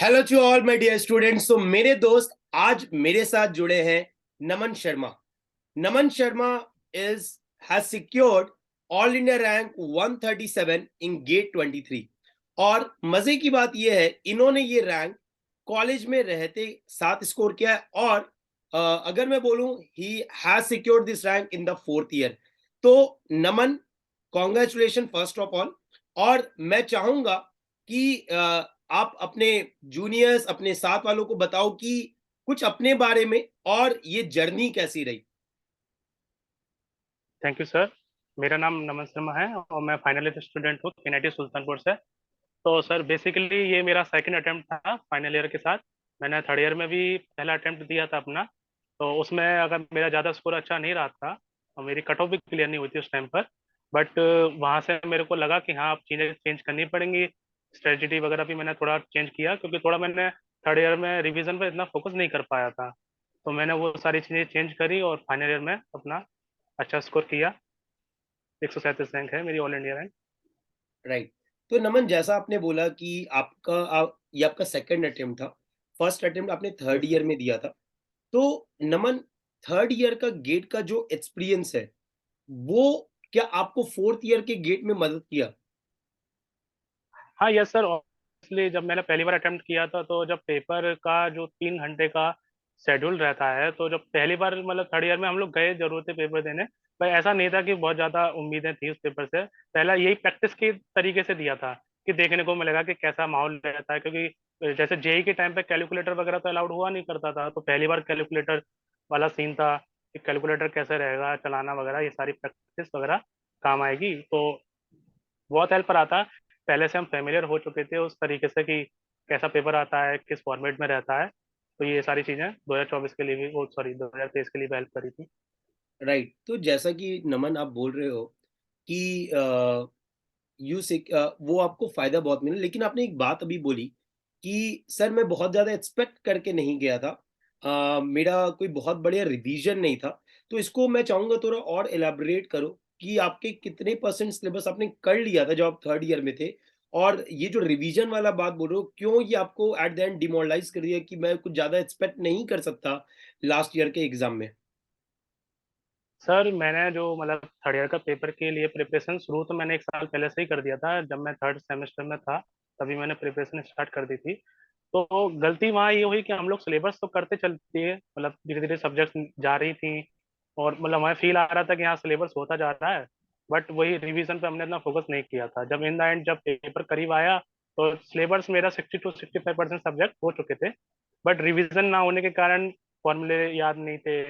Hello to all my dear students. तो मेरे दोस्त आज मेरे साथ जुड़े हैं Naman Sharma. Naman Sharma is has secured all India rank 137 in GATE 23। और मजे की बात यह है इन्होंने ये रैंक कॉलेज में रहते साथ स्कोर किया है। और अगर मैं बोलूं he has secured this rank in the fourth year. तो नमन, कॉन्ग्रेचुलेशन फर्स्ट ऑफ ऑल। और मैं चाहूंगा कि आप अपने जूनियर्स, अपने साथ वालों को बताओ कि कुछ अपने बारे में और ये जर्नी कैसी रही। Thank you sir. मेरा नाम नमन शर्मा है और मैं फाइनल ईयर स्टूडेंट हूँ एनआईटी सुल्तानपुर से। तो सर बेसिकली ये मेरा सेकंड अटेम्प्ट था फाइनल ईयर के साथ। मैंने थर्ड ईयर में भी पहला अटेम्प्ट दिया था अपना। तो उसमें अगर मेरा ज़्यादा स्कोर अच्छा नहीं रहा था और मेरी कट ऑफ भी क्लियर नहीं हुई थी उस टाइम पर। बट वहाँ से मेरे को लगा कि हाँ अब चीज़ें चेंज करनी पड़ेंगी। स्ट्रेटजी वगैरह भी मैंने थोड़ा चेंज किया क्योंकि थोड़ा मैंने थर्ड ईयर में रिवीजन पर इतना फोकस नहीं कर पाया था। तो मैंने वो सारी चीज़ें चेंज करी और फाइनल ईयर में अपना अच्छा स्कोर किया। 137 रैंक है मेरी ऑल इंडिया रैंक। राइट। तो नमन, जैसा आपने बोला कि ये आपका सेकंड अटेम्प्ट था। फर्स्ट अटेम्प्ट आपने थर्ड यस सर। ईयर में दिया था। तो नमन, थर्ड ईयर का गेट का जो एक्सपीरियंस है वो क्या आपको फोर्थ ईयर के गेट में मदद किया? हाँ यस सर। इसलिए जब मैंने पहली बार अटेम्प्ट किया था तो जब पेपर का जो 3 घंटे का शेड्यूल रहता है तो जब पहली बार मतलब थर्ड ईयर में हम लोग गए जरूर थे पेपर देने। पर ऐसा नहीं था कि बहुत ज़्यादा उम्मीदें थी उस पेपर से। पहला यही प्रैक्टिस के तरीके से दिया था कि देखने को मिलेगा कि कैसा माहौल रहता है, क्योंकि जैसे जेई के टाइम पे कैलकुलेटर वगैरह तो अलाउड हुआ नहीं करता था। तो पहली बार कैलकुलेटर वाला सीन था कि कैलकुलेटर कैसे रहेगा चलाना वगैरह, ये सारी प्रैक्टिस वगैरह काम आएगी। तो बहुत हेल्प रहा था। पहले से हम फेमिलियर हो चुके थे उस तरीके से कि कैसा पेपर आता है, किस फॉर्मेट में रहता है। तो ये सारी चीज़ें 2024 के लिए भी, ओ सॉरी 2023 के लिए भी हेल्प करी थी। राइट। तो जैसा कि नमन आप बोल रहे हो कि वो आपको फायदा बहुत मिला, लेकिन आपने एक बात अभी बोली कि सर मैं बहुत ज्यादा एक्सपेक्ट करके नहीं गया था। मेरा कोई बहुत बढ़िया रिवीजन नहीं था। तो इसको मैं चाहूंगा थोड़ा और एलैबोरेट करो कि आपके कितने परसेंट सिलेबस आपने कर लिया था जब आप थर्ड ईयर में थे। और ये जो रिवीजन वाला बात बोल रहे हो, क्यों ये आपको एट द एंड डिमोरलाइज कर दिया कि मैं कुछ ज्यादा एक्सपेक्ट नहीं कर सकता लास्ट ईयर के एग्जाम में? सर मैंने जो मतलब थर्ड ईयर का पेपर के लिए प्रिपरेशन शुरू तो मैंने 1 साल पहले से ही कर दिया था। जब मैं थर्ड सेमेस्टर में था तभी मैंने प्रिपरेशन स्टार्ट कर दी थी। तो गलती वहाँ ये हुई कि हम लोग सिलेबस तो करते चलते हैं, मतलब धीरे धीरे सब्जेक्ट जा रही थी और मतलब हमें फील आ रहा था कि हाँ सिलेबस होता जा रहा है। बट वही रिवीजन पे हमने इतना फोकस नहीं किया था। जब इन द एंड जब पेपर करीब आया तो सिलेबस मेरा 60 to 65% सब्जेक्ट हो चुके थे। बट रिवीजन ना होने के कारण फॉर्मूले याद नहीं थे।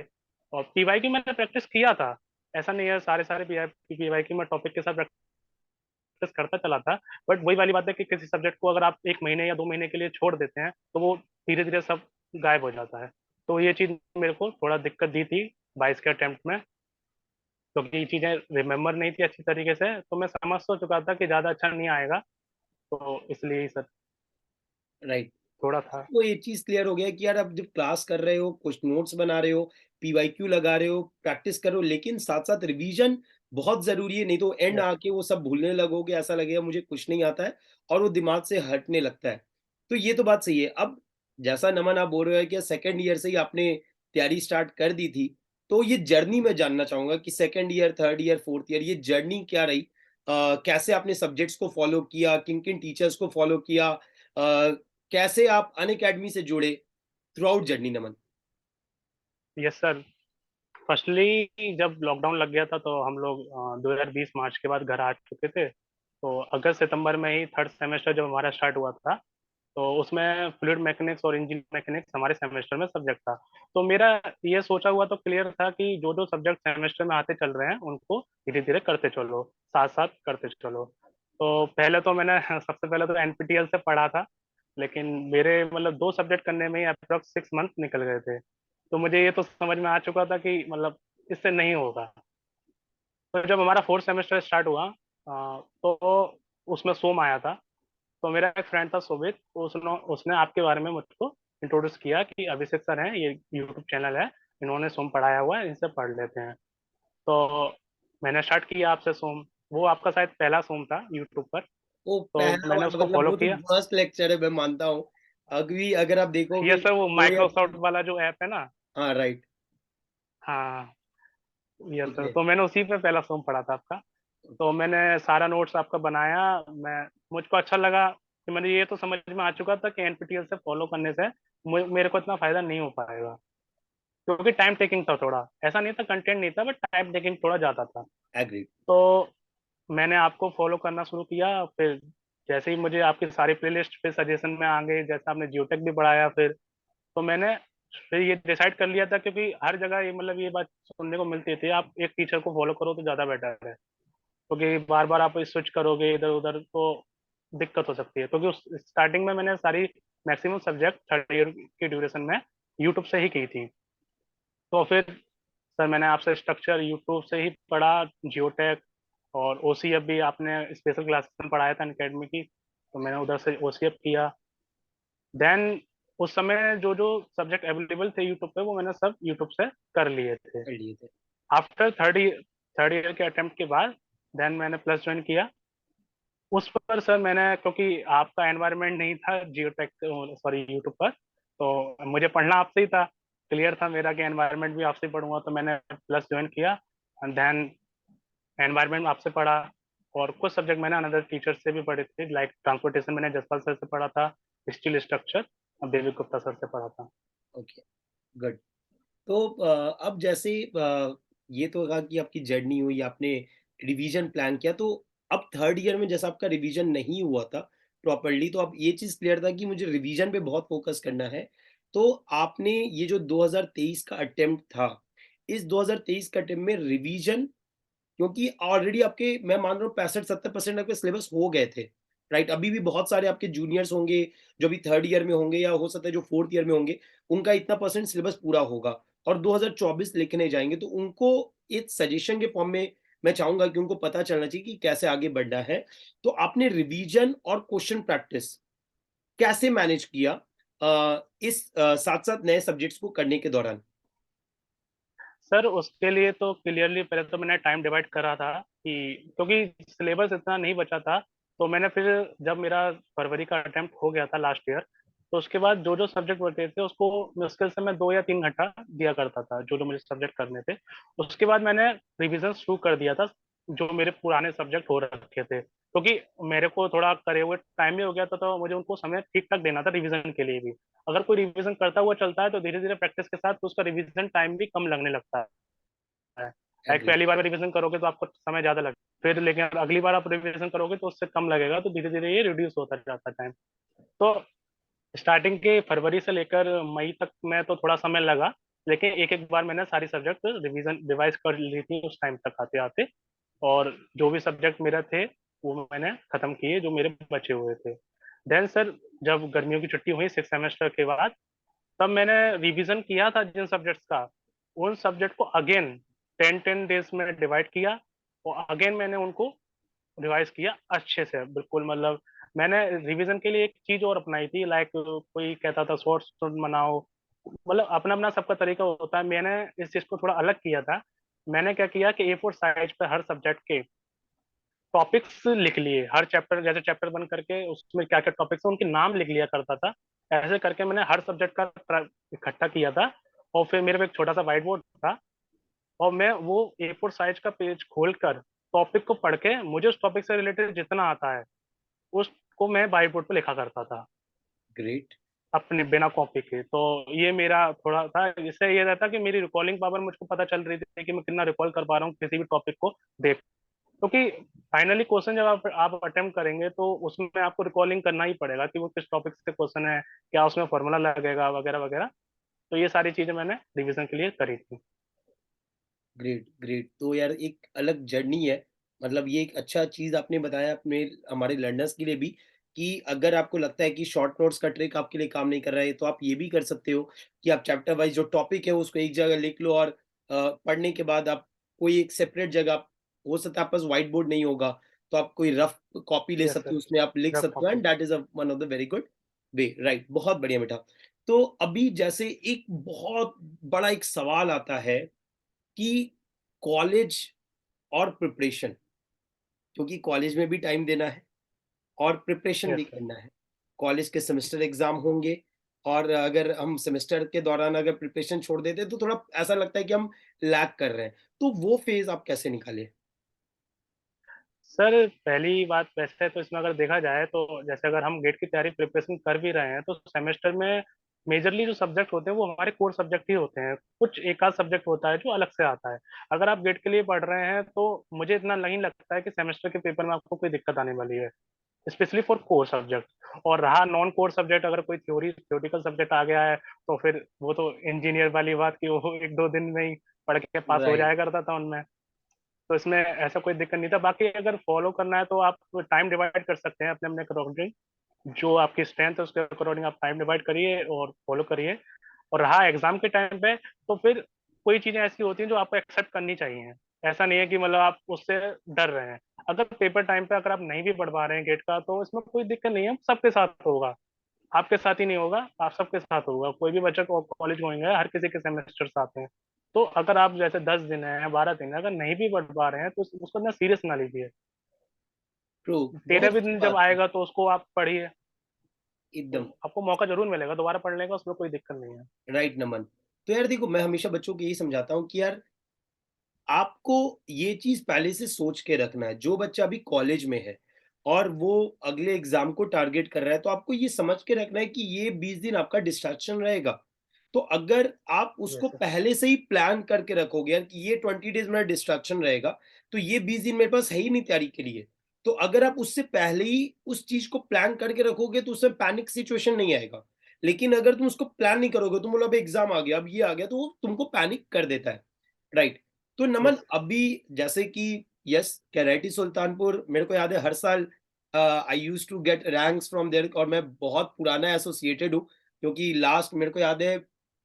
और पीवाई की मैंने प्रैक्टिस किया था। ऐसा नहीं है सारे सारे पीवाई की मैं टॉपिक के साथ प्रैक्टिस करता चला था। बट वही वाली बात है कि किसी सब्जेक्ट को अगर आप 1 महीने या 2 महीने के लिए छोड़ देते हैं तो वो धीरे धीरे सब गायब हो जाता है। तो ये चीज़ मेरे को थोड़ा दिक्कत दी थी 22 के अटेम्प्ट में, क्योंकि ये चीज़ें रिमेम्बर नहीं थी अच्छी तरीके से। तो मैं समझ तो चुका था कि ज़्यादा अच्छा नहीं आएगा। तो इसलिए ही सर राइट। थोड़ा था। वो एक चीज क्लियर हो गया कि यार आप जब क्लास कर रहे हो, कुछ नोट्स बना रहे हो, पीवाईक्यू लगा रहे हो, प्रैक्टिस कर रहे हो, लेकिन साथ साथ रिवीजन बहुत जरूरी है। नहीं तो एंड यस आके वो सब भूलने लगोगे, ऐसा लगेगा मुझे कुछ नहीं आता है और वो दिमाग से हटने लगता है। तो ये तो बात सही है। अब जैसा नमन आप बोल रहे हो कि सेकेंड ईयर से ही आपने तैयारी स्टार्ट कर दी थी, तो ये जर्नी मैं जानना चाहूंगा कि second year, third year, fourth year ये जर्नी क्या रही। कैसे आपने सब्जेक्ट्स को फॉलो किया, किन किन टीचर्स को फॉलो किया, कैसे आप अनअकैडमी से जुड़े throughout journey Naman? Yes sir. Firstly जब लॉकडाउन लग गया था तो हम लोग 2020 मार्च के बाद घर आ चुके थे। तो अगस्त सितंबर में ही थर्ड सेमेस्टर जब हमारा स्टार्ट हुआ था तो उसमें फ्लूइड मैकेनिक्स और इंजन मैकेनिक्स हमारे सेमेस्टर में सब्जेक्ट था। तो मेरा ये सोचा हुआ तो क्लियर था कि जो जो सब्जेक्ट सेमेस्टर में आते चल रहे हैं उनको धीरे धीरे करते चलो, साथ साथ करते चलो। तो पहले तो मैंने सबसे पहले तो एनपीटीएल से पढ़ा था। लेकिन मेरे मतलब 2 सब्जेक्ट करने में ही अप्रोक्स 6 मंथ निकल गए थे। तो मुझे ये तो समझ में आ चुका था कि मतलब इससे नहीं होगा। तो जब हमारा फोर्थ सेमेस्टर स्टार्ट हुआ तो उसमें सोम आया था। तो मेरा एक फ्रेंड था शोभित, उसने उसने आपके बारे में मुझको इंट्रोड्यूस किया कि अभिषेक सर हैं, ये यूट्यूब चैनल है, इन्होंने सोम पढ़ाया हुआ है, इनसे पढ़ लेते हैं। तो मैंने स्टार्ट किया आपसे सोम। वो आपका शायद पहला सोम था यूट्यूब पर। वो तो पहला मैंने वाला उसको मतलब फॉलो वो तो किया। फर्स्ट लेक्चर है, मैं मानता हूँ। अभी अगर आप देखोगे ये सर वो 2 या माइक्रोसॉफ्ट वाला जो ऐप है ना। हाँ राइट। हाँ, यस ठीक सर, है। तो मैंने उसी पे पहला सॉन्ग पढ़ा था आपका। तो मैंने सारा नोट्स आपका बनाया। मैं मुझको अच्छा लगा कि मैंने ये तो समझ में आ चुका था कि एनपीटीईएल से फॉलो करने से मेरे को इतना फायदा नहीं हो पाएगा, क्योंकि टाइम टेकिंग था थोड़ा। ऐसा नहीं था कंटेंट नहीं था, बट टाइम टेकिंग थोड़ा ज्यादा था। एग्री। तो मैंने आपको फॉलो करना शुरू किया। फिर जैसे ही मुझे आपकी सारी प्लेलिस्ट फिर सजेशन में आ गई, जैसे आपने जियोटेक भी बढ़ाया, तो मैंने फिर ये डिसाइड कर लिया था, क्योंकि हर जगह ये मतलब ये बात सुनने को मिलती थी, आप एक टीचर को फॉलो करो तो ज्यादा बेटर है, क्योंकि बार बार आप स्विच करोगे इधर उधर तो दिक्कत हो सकती है। क्योंकि उस स्टार्टिंग में मैंने सारी मैक्सिमम सब्जेक्ट थर्ड ईयर की ड्यूरेशन में यूट्यूब से ही की थी। तो फिर सर मैंने आपसे स्ट्रक्चर यूट्यूब से ही पढ़ा, जियोटेक और ओसीएफ भी आपने स्पेशल क्लासेस में पढ़ाया था अनकेडमी की, तो मैंने उधर से ओसीएफ किया। देन उस समय जो जो सब्जेक्ट अवेलेबल थे यूट्यूब पे वो मैंने सब यूट्यूब से कर लिए थे। कर लिए थे। आफ्टर थर्ड ईयर के अटेम्प्ट के बाद देन मैंने प्लस ज्वाइन किया। उस पर सर मैंने, क्योंकि आपका एनवायरनमेंट नहीं था जियोटेक सॉरी यूट्यूब पर, तो मुझे पढ़ना आपसे ही था। क्लियर था मेरा कि एनवायरनमेंट भी आपसे ही पढ़ूंगा, तो मैंने प्लस ज्वाइन किया एंड देन एनवायरनमेंट आपसे पढ़ा। और कुछ सब्जेक्ट मैंने अनदर टीचर से भी पढ़े थे, लाइक ट्रांसपोर्टेशन मैंने जसपाल सर से पढ़ा था, स्टील स्ट्रक्चर देवी गुप्ता सर से पढ़ा था। Okay, good. तो अब जैसे ये तो कहा कि आपकी जर्नी हुई, आपने रिवीजन प्लान किया, तो अब थर्ड ईयर में जैसा आपका रिवीजन नहीं हुआ था प्रॉपर्ली, तो अब ये चीज़ क्लियर था कि मुझे रिवीजन पे बहुत फोकस करना है। तो आपने ये जो 2023 का अटेम्प्ट था, इस 2023 का अटेम्प्ट में रिवीजन, क्योंकि ऑलरेडी आपके मैं मान रहा हूँ 65-70% आपके सिलेबस हो गए थे, राइट? अभी भी बहुत सारे आपके जूनियर्स होंगे जो अभी थर्ड ईयर में होंगे, या हो सकता है जो फोर्थ ईयर में होंगे, उनका इतना परसेंट सिलेबस पूरा होगा और 2024 लिखने जाएंगे, तो उनको एक सजेशन के फॉर्म में मैं चाहूंगा कि उनको पता चलना चाहिए कि कैसे आगे बढ़ना है। तो आपने रिवीजन और क्वेश्चन प्रैक्टिस कैसे मैनेज किया इस साथ साथ नए सब्जेक्ट्स को करने के दौरान? सर उसके लिए तो क्लियरली पहले तो मैंने टाइम डिवाइड करा था कि, क्योंकि सिलेबस इतना नहीं बचा था, तो मैंने फिर जब मेरा फरवरी का अटेम्प्ट हो गया था लास्ट ईयर, तो उसके बाद जो जो सब्जेक्ट बचे थे उसको मुश्किल से मैं 2 या 3 घंटा दिया करता था, जो जो मुझे सब्जेक्ट करने थे। उसके बाद मैंने रिविजन शुरू कर दिया था, जो मेरे पुराने सब्जेक्ट हो रखे थे, क्योंकि मेरे को थोड़ा करे हुए टाइम भी हो गया था, तो मुझे उनको समय ठीक ठाक देना था रिविजन के लिए भी। अगर कोई रिवीजन करता हुआ चलता है तो धीरे धीरे प्रैक्टिस के साथ उसका रिवीजन टाइम भी कम लगने लगता है। Like agree. पहली बार में रिवीजन करोगे तो आपको समय ज्यादा लगेगा, फिर लेकिन अगली बार आप रिवीजन करोगे तो उससे कम लगेगा, तो धीरे धीरे ये रिड्यूस होता जाता है टाइम। तो स्टार्टिंग के फरवरी से लेकर मई तक में तो थोड़ा समय लगा, लेकिन एक एक बार मैंने सारी सब्जेक्ट रिवीजन रिवाइज कर ली थी उस टाइम तक आते आते। और जो भी सब्जेक्ट मेरे थे वो मैंने खत्म किए जो मेरे बचे हुए थे। देन सर जब गर्मियों की छुट्टी हुई 6 सेमेस्टर के बाद, तब मैंने रिवीजन किया था जिन सब्जेक्ट्स का, उन सब्जेक्ट को अगेन 10 10 डेज में डिवाइड किया, और अगेन मैंने उनको रिवाइज किया अच्छे से, बिल्कुल मतलब मैंने रिवीजन के लिए एक चीज और अपनाई थी, लाइक कोई कहता था शॉर्ट नोट बनाओ, मतलब अपना अपना सबका तरीका होता है, मैंने इस चीज को थोड़ा अलग किया था। मैंने क्या किया कि A4 साइज पे हर सब्जेक्ट के टॉपिक्स लिख लिए, हर चैप्टर जैसे चैप्टर बन करके उसमें क्या क्या टॉपिक्स है उनके नाम लिख लिया करता था। ऐसे करके मैंने हर सब्जेक्ट का इकट्ठा किया था, और फिर मेरे पे एक छोटा सा व्हाइट बोर्ड था, और मैं वो A4 साइज का पेज खोल कर टॉपिक को पढ़ के मुझे उस टॉपिक से रिलेटेड जितना आता है उसको मैं व्हाइट बोर्ड पे लिखा करता था, ग्रेट। अपने बिना कॉपी के। तो ये मेरा थोड़ा था, इससे ये रहता कि मेरी रिकॉलिंग पावर मुझको पता चल रही थी कि मैं कितना रिकॉल कर पा रहा हूँ किसी भी टॉपिक को देख, क्योंकि फाइनली क्वेश्चन जब आप अटेम्प्ट करेंगे तो उसमें आपको रिकॉलिंग करना ही पड़ेगा कि वो किस टॉपिक से क्वेश्चन है, क्या उसमें फॉर्मूला लगेगा वगैरह वगैरह। तो ये सारी चीजें मैंने रिवीजन के लिए करी थी। Great, great. तो यार एक अलग जर्नी है। मतलब ये एक अच्छा चीज़ आपने बताया अपने हमारे लर्नर्स के लिए भी, कि अगर आपको लगता है कि शॉर्ट नोट्स का ट्रिक आपके लिए काम नहीं कर रहा है, तो आप ये भी कर सकते हो कि आप चैप्टर वाइज़ जो टॉपिक है उसको एक जगह लिख लो, और पढ़ने के बाद आप कोई एक सेपरेट जगह, हो सकता है आपके पास व्हाइट बोर्ड नहीं होगा, तो आप कोई रफ कॉपी ले यस सकते सर, हो, उसमें आप लिख रफ सकते हो, copy. And that is one of the very good way, right? बहुत बढ़िया बेटा। तो अभी जैसे एक बहुत बड़ा एक सवाल आता है कि कॉलेज और प्रिपरेशन, क्योंकि कॉलेज में भी टाइम देना है और प्रिपरेशन भी यस सर। करना है। कॉलेज के सेमेस्टर एग्जाम होंगे, और अगर हम सेमेस्टर के दौरान अगर प्रिपरेशन छोड़ देते हैं तो थोड़ा ऐसा लगता है कि हम लैग कर रहे हैं। तो वो फेज़ आप कैसे निकाले? सर पहली बात वैसे तो इसमें अगर देखा जाए तो जैसे अगर हम गेट की तैयारी प्रिपरेशन कर भी रहे हैं तो सेमेस्टर में मेजरली जो सब्जेक्ट होते हैं वो हमारे कोर सब्जेक्ट ही होते हैं। कुछ एक आध सब्जेक्ट होता है जो अलग से आता है। अगर आप गेट के लिए पढ़ रहे हैं तो मुझे इतना नहीं लगता है कि सेमेस्टर के पेपर में आपको कोई दिक्कत आने वाली है, स्पेशली फॉर कोर सब्जेक्ट। और रहा नॉन कोर सब्जेक्ट, अगर कोई थ्योरेटिकल सब्जेक्ट आ गया है तो फिर वो तो इंजीनियर वाली बात की वो एक दो दिन में ही पढ़ के पास हो राइट। जाया करता था उनमें। तो इसमें ऐसा कोई दिक्कत नहीं था। बाकी अगर फॉलो करना है तो आप टाइम डिवाइड कर सकते हैं अपने अपने अकॉर्डिंग। जो आपकी स्ट्रेंथ है उसके अकॉर्डिंग आप टाइम डिवाइड करिए और फॉलो करिए। और रहा एग्जाम के टाइम पे तो फिर कोई चीजें ऐसी होती हैं जो आपको एक्सेप्ट करनी चाहिए। ऐसा नहीं है कि मतलब आप उससे डर रहे हैं। अगर पेपर टाइम पे अगर आप नहीं भी पढ़ पा रहे हैं गेट का तो इसमें कोई दिक्कत नहीं है, सबके साथ होगा। आपके साथ ही नहीं होगा, आप सबके साथ होगा। कोई भी बच्चा कॉलेज गोइंग है, हर किसी के सेमेस्टर्स आते हैं। तो अगर आप जैसे 10 दिन है 12 दिन है अगर नहीं भी पढ़ पा रहे हैं तो उसको ना सीरियस ना लीजिए। ट्रू, बहुत 13वें अच्छी दिन जब बात है। आएगा तो उसको आप पढ़िए। तो एकदम। आपको मौका जरूर मिलेगा दोबारा पढ़ने का, उसमें कोई दिक्कत नहीं है। राइट नमन। तो यार देखो, मैं हमेशा बच्चों को यही समझाता हूँ कि यार आपको ये चीज़ पहले से सोच के रखना है। जो बच्चा अभी कॉलेज में है और वो अगले एग्ज़ाम को टारगेट कर रहा है, तो आपको ये समझ के रखना है कि ये 20 दिन आपका डिस्ट्रैक्शन रहेगा। तो अगर आप उसको यस पहले से ही प्लान करके रखोगे यार कि ये 20 डेज़ मेरा डिस्ट्रैक्शन रहेगा, तो ये 20 दिन मेरे पास है ही नहीं तैयारी के लिए। तो अगर आप उससे पहले ही उस चीज़ को प्लान करके रखोगे तो उसमें पैनिक सिचुएशन नहीं आएगा। लेकिन अगर तुम उसको प्लान नहीं करोगे, तुम बोलो अब एग्ज़ाम आ गया, अब ये आ गया, तो वो तुमको पैनिक कर देता है। राइट? तो नमन, यस। अभी जैसे कि यस, कैरेटी सुल्तानपुर मेरे को याद है हर साल I used to get ranks from there, और मैं बहुत पुराना एसोसिएटेड हूँ, क्योंकि लास्ट मेरे को याद है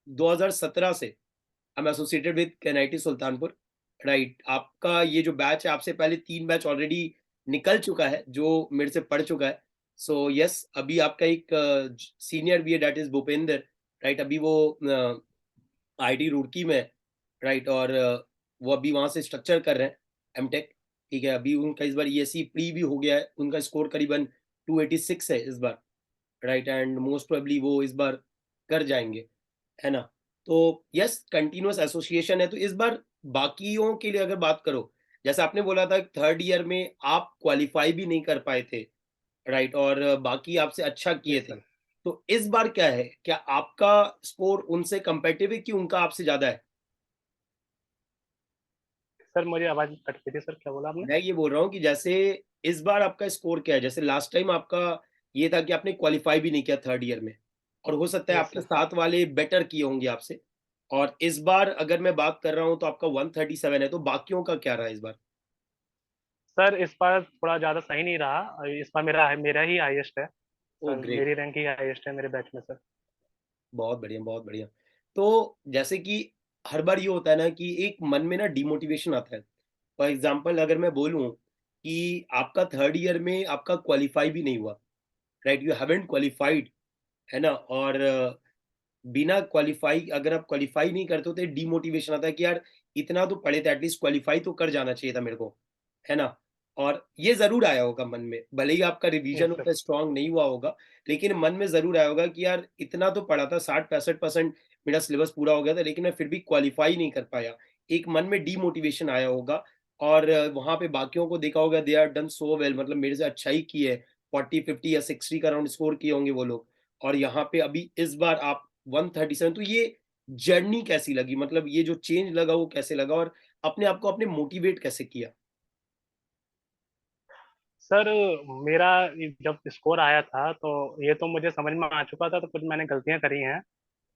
2017 से I am associated with Canetti Sultanpur. Right, आपका ये जो बैच है, आपसे पहले 3 बैच ऑलरेडी निकल चुका है जो मेरे से पढ़ चुका है। सो यस, अभी आपका एक सीनियर भी है, दैट इज भूपेंद्र। राइट, अभी वो आईटी रुड़की में है। राइट, और वो अभी वहाँ से स्ट्रक्चर कर रहे हैं एमटेक। ठीक है, अभी उनका इस बार ईएससी प्री भी हो गया है, उनका स्कोर करीबन 286 है इस बार। राइट, एंड मोस्ट प्रोबेबली वो इस बार कर जाएंगे, है ना? तो यस, कंटिन्यूअस एसोसिएशन है। तो इस बार बाकियों के लिए अगर बात करो, जैसे आपने बोला था थर्ड ईयर में आप क्वालिफाई भी नहीं कर पाए थे, राइट, और बाकी आपसे अच्छा किए यस थे। सर। तो इस बार क्या है, क्या आपका स्कोर उनसे कंपेटिटिव है कि उनका आपसे ज्यादा है? सर मुझे आवाज कट गई थी सर, क्या बोला आपने? मैं ये बोल रहा हूँ कि जैसे इस बार आपका स्कोर क्या है? जैसे लास्ट टाइम आपका ये था कि आपने क्वालिफाई भी नहीं किया थर्ड ईयर में, और हो सकता है यस आपके सर। साथ वाले बेटर किए होंगे आपसे। और इस बार अगर मैं बात कर रहा हूँ तो आपका 137 है, तो बाकियों का क्या रहा इस बार? सर इस बार थोड़ा ज्यादा सही नहीं रहा। इस बार मेरा मेरा ही हाईएस्ट है ओ सर, ग्रेट, मेरी रैंक ही हाईएस्ट है मेरे बैच में सर। बहुत बढ़िया, बहुत बढ़िया। तो जैसे कि हर बार ये होता है ना कि एक मन में ना डिमोटिवेशन आता है। फॉर एग्जाम्पल अगर मैं बोलूँ कि आपका थर्ड ईयर में आपका क्वालिफाई भी नहीं हुआ, राइट, यू हैवेंट क्वालिफाइड, है ना? और बिना क्वालिफाई, अगर आप क्वालिफाई नहीं करते हो तो डीमोटिवेशन आता है कि यार इतना तो पढ़े थे, एटलीस्ट क्वालिफाई तो कर जाना चाहिए था मेरे को, है ना? और ये ज़रूर आया होगा मन में, भले ही आपका रिवीजन यस सर। उतना स्ट्रॉन्ग नहीं हुआ होगा, लेकिन मन में ज़रूर आया होगा कि यार इतना तो पढ़ा था, 60-65% मेरा सिलेबस पूरा हो गया था, लेकिन मैं फिर भी क्वालिफाई नहीं कर पाया। एक मन में डीमोटिवेशन आया होगा, और वहाँ पे बाकियों को देखा होगा, they are done so well, मतलब मेरे से अच्छा ही किए है, 40-50 या 60 का अराउंड स्कोर किए होंगे वो लोग। और यहाँ पे अभी इस बार आप 137, तो ये जर्नी कैसी लगी? मतलब ये जो चेंज लगा वो कैसे लगा, और अपने आप को आपने मोटिवेट कैसे किया? सर मेरा जब स्कोर आया था तो ये तो मुझे समझ में आ चुका था तो कुछ मैंने गलतियां करी हैं।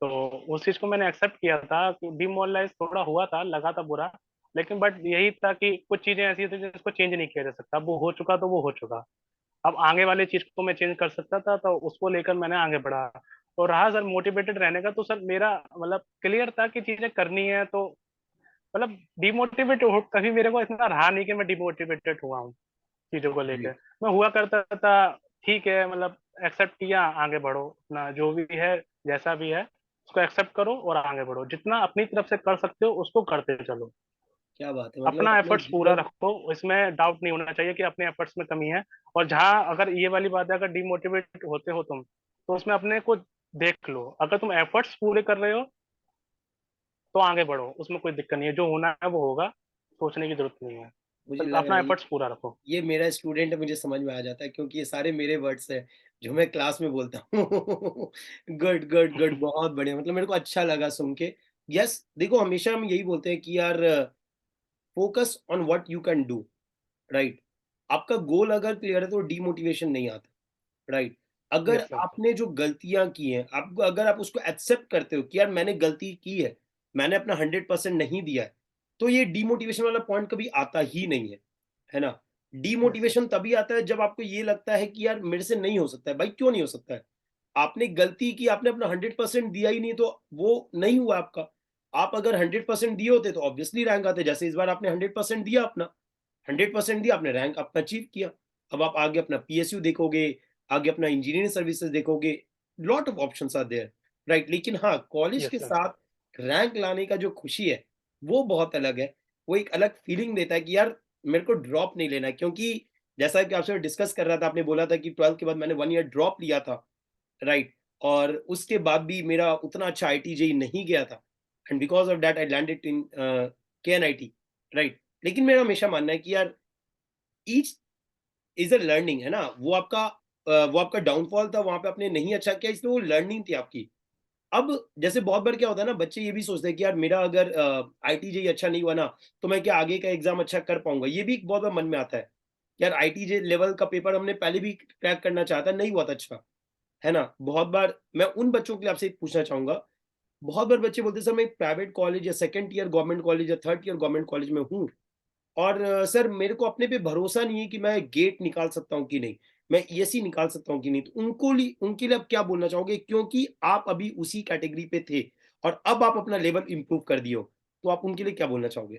तो उस चीज को मैंने एक्सेप्ट किया था कि डिमोरलाइज थोड़ा हुआ था, लगा था बुरा। लेकिन बट यही था कि कुछ चीजें ऐसी थी जिसको चेंज नहीं किया जा सकता। अब वो हो चुका तो वो हो चुका। अब आगे वाली चीज को मैं चेंज कर सकता था तो उसको लेकर मैंने आगे बढ़ा। और रहा सर मोटिवेटेड रहने का तो सर मेरा मतलब क्लियर था कि चीजें करनी है तो मतलब डिमोटिवेट हो कभी मेरे को इतना रहा नहीं कि मैं डिमोटिवेटेड हुआ हूँ चीजों को लेकर। ग्रेट, मैं हुआ करता था ठीक है, मतलब एक्सेप्ट किया, आगे बढ़ो अपना जो भी है जैसा भी है उसको एक्सेप्ट करो और आगे बढ़ो। जितना अपनी तरफ से कर सकते हो उसको करते चलो। क्या बात है, मतलब अपना आपने एफर्ट्स पूरा मतलब रखो, इसमें डाउट नहीं होना चाहिए कि अपने एफर्ट्स में कमी है। और जहाँ अगर ये वाली बात है, अगर डिमोटिवेट होते हो तुम, तो उसमें अपने को देख लो। अगर तुम एफर्ट्स पूरे कर रहे हो तो आगे बढ़ो, उसमें कोई दिक्कत नहीं है, जो होना है वो होगा, सोचने की जरूरत नहीं है। मुझे तो लग रहा अपना है एफर्ट्स पूरा रखो। ये मेरा स्टूडेंट है, मुझे समझ में आ जाता है क्योंकि ये सारे मेरे वर्ड्स हैं जो मैं क्लास में बोलता हूँ। गुड गुड गुड, बहुत बढ़िया, मतलब मेरे को अच्छा लगा सुन के। यस, देखो हमेशा हम यही बोलते हैं कि यार focus on what you can do, right. आपका गोल अगर क्लियर है तो डीमोटिवेशन नहीं आता, राइट। अगर यस सर। आपने जो गलतियां की हैं, आप अगर आप उसको एक्सेप्ट करते हो कि यार मैंने गलती की है, मैंने अपना 100% नहीं दिया है, तो ये डीमोटिवेशन वाला पॉइंट कभी आता ही नहीं है ना। Yes sir. डीमोटिवेशन तभी आता है जब आपको ये लगता है कि यार मेरे से नहीं हो सकता है। भाई क्यों नहीं हो सकता है? आपने गलती की, आपने अपना 100% दिया ही नहीं, तो वो नहीं हुआ आपका। आप अगर 100% दिए होते तो ऑब्वियसली रैंक आते। जैसे इस बार आपने 100% दिया अपना, 100% दिया आपने, रैंक अपना अचीव किया। अब आप आगे अपना पीएसयू देखोगे, आगे अपना इंजीनियरिंग सर्विसेज देखोगे, lot of options are there, right. लेकिन हाँ, कॉलेज यस के सर। साथ रैंक लाने का जो खुशी है, वो बहुत अलग है। वो एक अलग फीलिंग देता है कि यार मेरे को ड्रॉप नहीं लेना है, क्योंकि जैसा कि आपसे डिस्कस कर रहा था, आपने बोला था कि 12th के बाद मैंने 1 ईयर ड्रॉप लिया था, राइट। और उसके बाद भी मेरा उतना अच्छा आईटी जेईई नहीं गया था, and because of that I landed in KNIT, right. लेकिन मेरा हमेशा मानना है कि यार ईच इज़ अ लर्निंग, है ना? वो आपका डाउनफॉल था, वहाँ पे आपने नहीं अच्छा किया, इसलिए वो लर्निंग थी आपकी। अब जैसे बहुत बार क्या होता है ना, बच्चे ये भी सोचते हैं कि यार मेरा अगर आईटी जेईई अच्छा नहीं हुआ ना, तो मैं क्या आगे का एग्ज़ाम अच्छा कर पाऊँगा? ये भी एक बहुत बार मन में आता है। यार आईटी जे लेवल का पेपर हमने पहले भी क्रैक करना चाहा था, नहीं हुआ था अच्छा, है ना? बहुत बार मैं उन बच्चों के लिए आपसे पूछना चाहूँगा, बहुत बार बच्चे बोलते हैं सर मैं एक प्राइवेट कॉलेज या सेकंड ईयर गवर्नमेंट कॉलेज या थर्ड ईयर गवर्नमेंट कॉलेज में हूँ, और सर मेरे को अपने पे भरोसा नहीं है कि मैं गेट निकाल सकता हूँ कि नहीं, मैं ईएससी निकाल सकता हूँ कि नहीं। तो उनके लिए आप क्या बोलना चाहोगे? क्योंकि आप अभी उसी कैटेगरी पे थे और अब आप अपना लेवल इम्प्रूव कर दिए हो, तो आप उनके लिए क्या बोलना चाहोगे?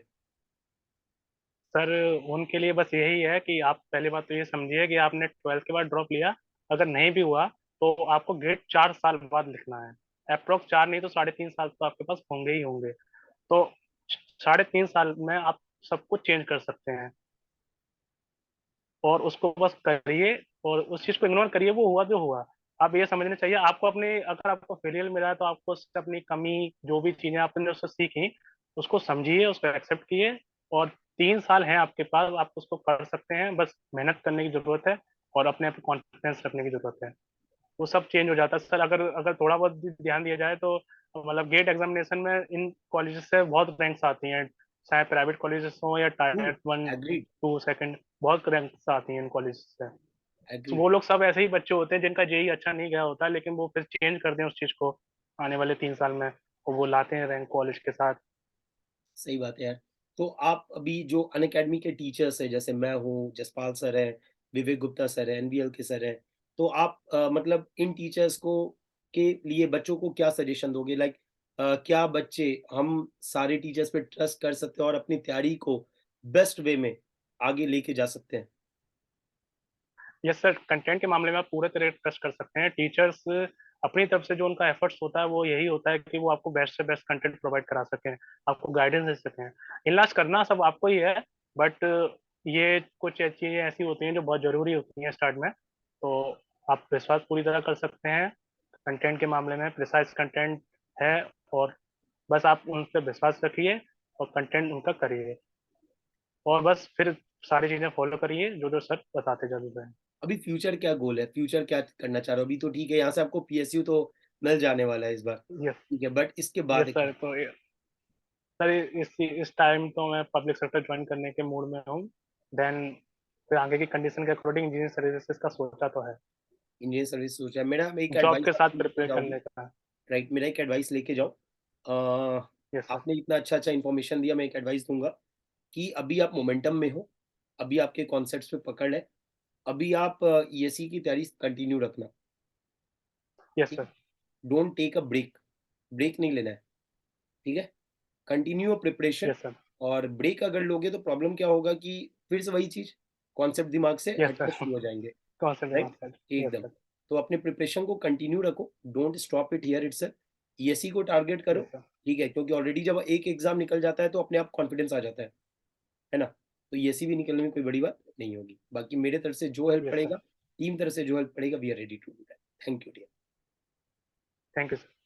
सर उनके लिए बस यही है कि आप पहली बात तो ये समझिए कि आपने 12th के बाद ड्रॉप लिया, अगर नहीं भी हुआ तो आपको गेट 4 साल बाद लिखना है। अप्रोक्स 4 नहीं तो 3.5 साल तो आपके पास होंगे ही होंगे। तो 3.5 साल में आप सब कुछ चेंज कर सकते हैं, और उसको बस करिए, और उस चीज को इग्नोर करिए, वो हुआ जो हुआ। आप ये समझना चाहिए आपको अपने, अगर आपको फेलियर मिला है तो आपको उससे अपनी कमी, जो भी चीजें आपने उससे सीखी, उसको समझिए, उसको एक्सेप्ट किए। और 3 साल हैं आपके पास, आप उसको कर सकते हैं, बस मेहनत करने की जरूरत है और अपने आप कॉन्फिडेंस रखने की जरूरत है। वो सब चेंज हो जाता है सर, अगर अगर थोड़ा बहुत भी ध्यान दिया जाए तो। मतलब गेट एग्जामिनेशन में इन कॉलेजेस से बहुत रैंक्स आती हैं, चाहे प्राइवेट कॉलेजेस हो या ट्रू, टायर 1 एग्रीड, 2 सेकंड, बहुत रैंक्स आती हैं इन कॉलेज से। तो एग्रीड। वो लोग सब ऐसे ही बच्चे होते हैं जिनका जेई अच्छा नहीं गया होता, लेकिन वो फिर चेंज करते हैं उस चीज को आने वाले 3 साल में, और वो लाते हैं रैंक कॉलेज के साथ। सही बात है यार। तो आप अभी जो अनअकैडमी के टीचर्स हैं, जैसे मैं हूँ, जसपाल सर हैं, विवेक गुप्ता सर हैं, एनबीएल के सर हैं, तो आप मतलब इन टीचर्स को के लिए बच्चों को क्या सजेशन दोगे? लाइक क्या बच्चे हम सारे टीचर्स पे ट्रस्ट कर सकते हैं और अपनी तैयारी को बेस्ट वे में आगे लेके जा सकते हैं? यस सर, कंटेंट के मामले में आप पूरे तरह ट्रस्ट कर सकते हैं। टीचर्स अपनी तरफ से जो उनका एफर्ट्स होता है वो यही होता है कि वो आपको बेस्ट से बेस्ट कंटेंट प्रोवाइड करा सकें, आपको गाइडेंस दे सकें। इलाज करना सब आपको ही है, बट ये कुछ चीज़ें ऐसी होती हैं जो बहुत ज़रूरी होती हैं स्टार्ट में। तो आप विश्वास पूरी तरह कर सकते हैं कंटेंट के मामले में, प्रिसाइज कंटेंट है। और बस आप उन पर विश्वास रखिए और कंटेंट उनका करिए, और बस फिर सारी चीज़ें फॉलो करिए जो जो सर बताते चल रहे हैं। अभी फ्यूचर क्या गोल है? फ्यूचर क्या करना चाह रहे हो? अभी तो ठीक है, यहाँ से आपको पीएसयू तो मिल जाने वाला है इस बार, यस। ठीक है, बट इसके बाद यस क्या? सर, तो सर इस टाइम तो मैं पब्लिक सेक्टर ज्वाइन करने के मूड में हूँ। देन फिर आगे की कंडीशन के अकॉर्डिंग इंजीनियरिंग सर्विसेज का सोचा तो है, इंडियन सर्विस सोचा है। मेरा एक जॉब एडवाइस के आप साथ लेके प्रिपेयर जाओगे, करने का। राइट, मेरा एक एडवाइस लेके जाओ। Yes sir. आपने इतना अच्छा अच्छा इन्फॉर्मेशन दिया, मैं एक एडवाइस दूंगा कि अभी आप मोमेंटम में हो, अभी आपके कॉन्सेप्ट्स पे पकड़ है, अभी आप ईएससी की तैयारी कंटिन्यू रखना, यस ठीक सर। है। Don't take a break, break नहीं लेना है, ठीक है। Continue preparation. Yes sir. और ब्रेक अगर लोगे तो प्रॉब्लम क्या होगा कि फिर से वही चीज, कॉन्सेप्ट दिमाग से यस हटना सर। शुरू हो जाएंगे, कौन से राइट, दिमाग सर। यस एकदम। सर। तो अपने प्रिपरेशन को कंटिन्यू रखो, don't stop it here itself, ESC को टारगेट करो, यस सर। ठीक है, क्योंकि ऑलरेडी जब एक एग्जाम निकल जाता है तो अपने आप कॉन्फिडेंस आ जाता है। है ना? तो ESE भी निकलने में कोई बड़ी बात नहीं होगी। बाकी मेरे तरफ से जो हेल्प यस सर, पड़ेगा, टीम तरफ से जो हेल्प पड़ेगा, we are ready to do that. Thank you dear. Thank you sir.